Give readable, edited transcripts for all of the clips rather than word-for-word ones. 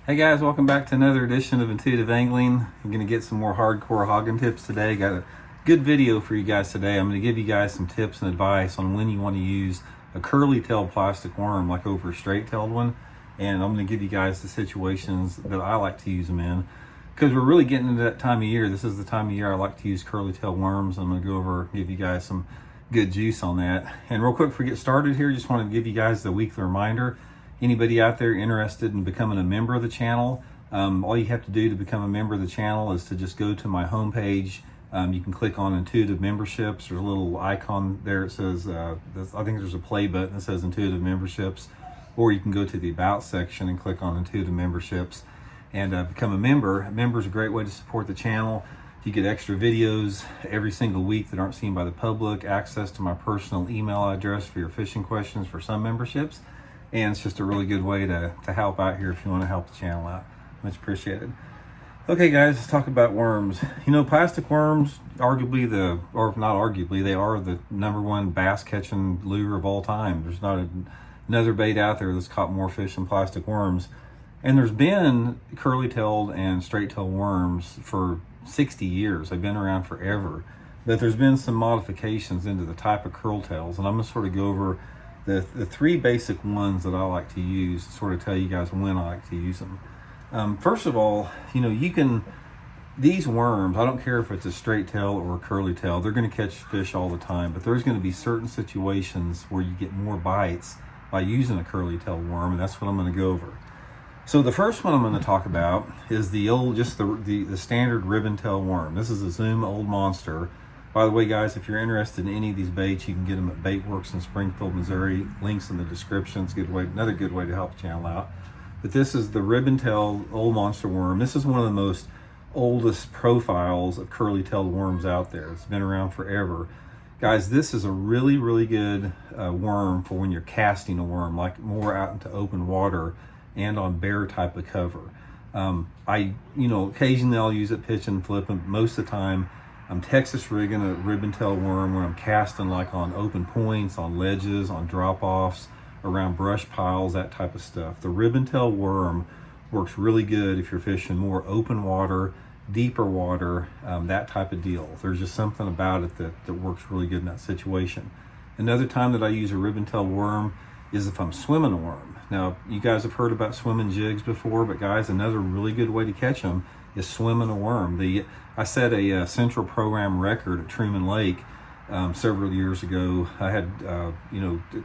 Hey guys, welcome back to another edition of Intuitive Angling. I'm going to get some more hardcore hogging tips today. Got a good video for you guys today. I'm going to give you guys some tips and advice on when you want to use a curly-tailed plastic worm like over a straight-tailed one. And I'm going to give you guys the situations that I like to use them in. Because we're really getting into that time of year. This is the time of year I like to use curly-tailed worms. I'm going to go over, give you guys some good juice on that. And real quick before we get started here, just want to give you guys the weekly reminder. Anybody out there interested in becoming a member of the channel, all you have to do to become a member of the channel is to just go to my homepage. You can click on Intuitive Memberships. There's a little icon there. It says, I think there's a play button that says Intuitive Memberships. Or you can go to the About section and click on Intuitive Memberships and become a member. A member is a great way to support the channel. You get extra videos every single week that aren't seen by the public, access to my personal email address for your fishing questions for some memberships. And it's just a really good way to help out here if you want to help the channel out. Much appreciated. Okay guys, let's talk about worms. You know, plastic worms, arguably or not arguably, they are the #1 bass catching lure of all time. There's not another bait out there that's caught more fish than plastic worms. And there's been curly-tailed and straight-tailed worms for 60 years. They've been around forever. But there's been some modifications into the type of curl tails. And I'm going to sort of go over the three basic ones that I like to use, to sort of tell you guys when I like to use them. First of all, you know, these worms, I don't care if it's a straight tail or a curly tail, they're going to catch fish all the time, but there's going to be certain situations where you get more bites by using a curly tail worm, and that's what I'm going to go over. So the first one I'm going to talk about is the standard ribbon tail worm. This is a Zoom Old Monster. By the way, guys, if you're interested in any of these baits, you can get them at Baitworks in Springfield, Missouri. Links in the description. It's another good way to help the channel out. But this is the ribbon-tailed Old Monster worm. This is one of the most oldest profiles of curly-tailed worms out there. It's been around forever. Guys, this is a really, really good worm for when you're casting a worm, like more out into open water and on bare type of cover. Occasionally I'll use it pitch and flip, and most of the time I'm Texas rigging a ribbon-tailed worm where I'm casting like on open points, on ledges, on drop-offs, around brush piles, that type of stuff. The ribbon-tailed worm works really good if you're fishing more open water, deeper water, that type of deal. There's just something about it that works really good in that situation. Another time that I use a ribbon-tailed worm is if I'm swimming a worm. Now, you guys have heard about swimming jigs before, but guys, another really good way to catch them is swimming a worm. I set a central program record at Truman Lake several years ago. I had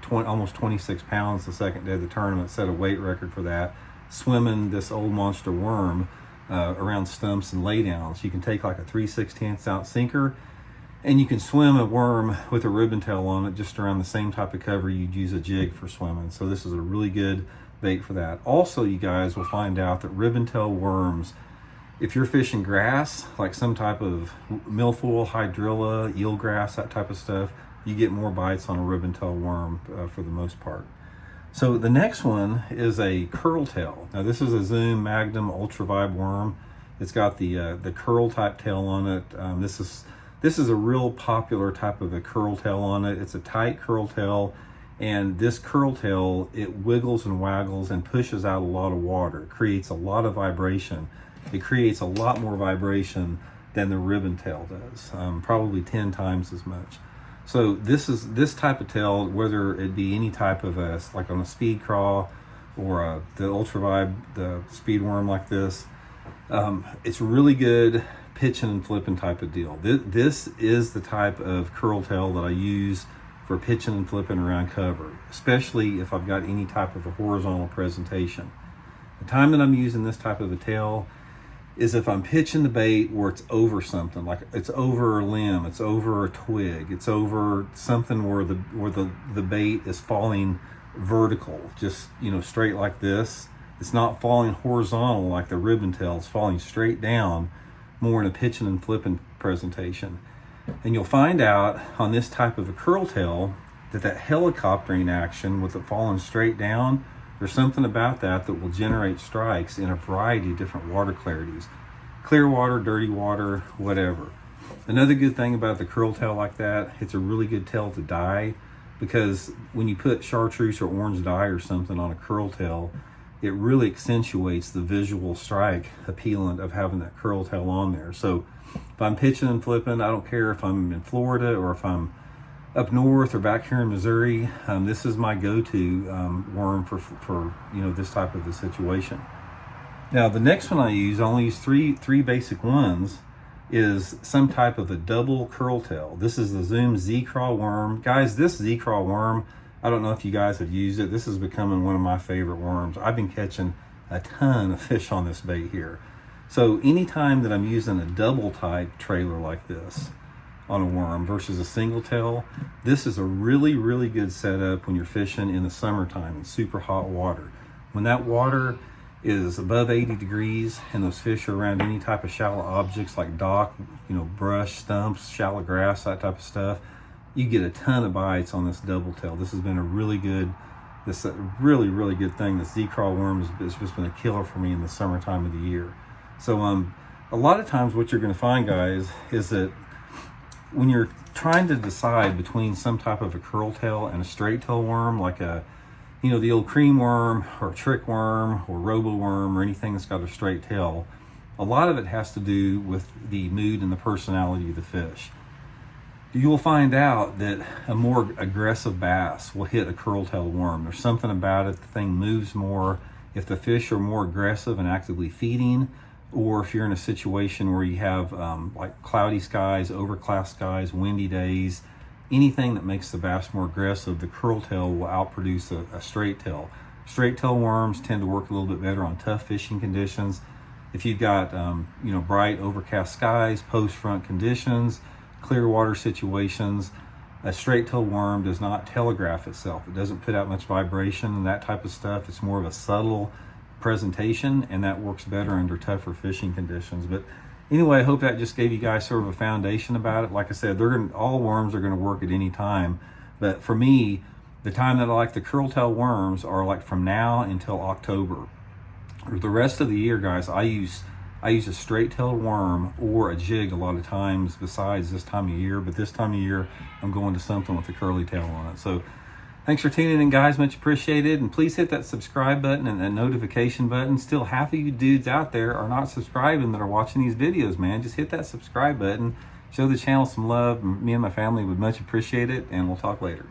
almost 26 pounds the second day of the tournament. Set a weight record for that, swimming this Old Monster worm around stumps and laydowns. You can take like a 3/16 ounce sinker, and you can swim a worm with a ribbon tail on it just around the same type of cover you'd use a jig for swimming. So this is a really good bait for that. Also, you guys will find out that ribbon tail worms, if you're fishing grass, like some type of milfoil, hydrilla, eelgrass, that type of stuff, you get more bites on a ribbon tail worm for the most part. So the next one is a curl tail. Now this is a Zoom Magnum Ultra Vibe worm. It's got the curl type tail on it. This is a real popular type of a curl tail on it. It's a tight curl tail, and this curl tail, it wiggles and waggles and pushes out a lot of water. It creates a lot of vibration. It creates a lot more vibration than the ribbon tail does, probably 10 times as much. So this type of tail, whether it be any type of like on a speed craw or the Ultra Vibe, the speed worm like this, it's really good pitching and flipping type of deal. This is the type of curl tail that I use for pitching and flipping around cover, especially if I've got any type of a horizontal presentation. The time that I'm using this type of a tail is if I'm pitching the bait where it's over something, like it's over a limb, it's over a twig, it's over something where the bait is falling vertical, just straight like this. It's not falling horizontal like the ribbon tail. It's falling straight down, more in a pitching and flipping presentation. And you'll find out on this type of a curl tail that helicoptering action with it falling straight down, there's something about that will generate strikes in a variety of different water clarities. Clear water, dirty water, whatever. Another good thing about the curl tail like that, it's a really good tail to dye, because when you put chartreuse or orange dye or something on a curl tail, it really accentuates the visual strike appealant of having that curl tail on there. So if I'm pitching and flipping, I don't care if I'm in Florida or if I'm up north or back here in Missouri, this is my go-to worm for this type of a situation. Now the next one I only use three basic ones, is some type of a double curl tail. This is the Zoom Z-Craw worm. Guys, this Z-Craw worm, I don't know if you guys have used it. This is becoming one of my favorite worms. I've been catching a ton of fish on this bait here. So anytime that I'm using a double type trailer like this on a worm versus a single tail, this is a really, really good setup when you're fishing in the summertime in super hot water. When that water is above 80 degrees and those fish are around any type of shallow objects like dock, brush, stumps, shallow grass, that type of stuff, you get a ton of bites on this double tail. This has been a really good thing. This Z-Craw worm has just been a killer for me in the summertime of the year. So a lot of times what you're going to find, guys, is that when you're trying to decide between some type of a curl tail and a straight tail worm, like the old cream worm or trick worm or robo worm or anything that's got a straight tail, a lot of it has to do with the mood and the personality of the fish. You will find out that a more aggressive bass will hit a curl tail worm. There's something about it, the thing moves more. If the fish are more aggressive and actively feeding, or if you're in a situation where you have like cloudy skies, overcast skies, windy days, anything that makes the bass more aggressive, the curl tail will outproduce a straight tail. Straight tail worms tend to work a little bit better on tough fishing conditions. If you've got bright overcast skies, post front conditions, clear water situations, a straight tail worm does not telegraph itself. It doesn't put out much vibration and that type of stuff. It's more of a subtle presentation, and that works better under tougher fishing conditions. But anyway, I hope that just gave you guys sort of a foundation about it. Like I said, all worms are going to work at any time. But for me, the time that I like the curl tail worms are like from now until October. For the rest of the year, guys, I use a straight tail worm or a jig a lot of times besides this time of year. But this time of year, I'm going to something with a curly tail on it. So thanks for tuning in, guys. Much appreciated. And please hit that subscribe button and that notification button. Still, half of you dudes out there are not subscribing that are watching these videos, man. Just hit that subscribe button. Show the channel some love. Me and my family would much appreciate it. And we'll talk later.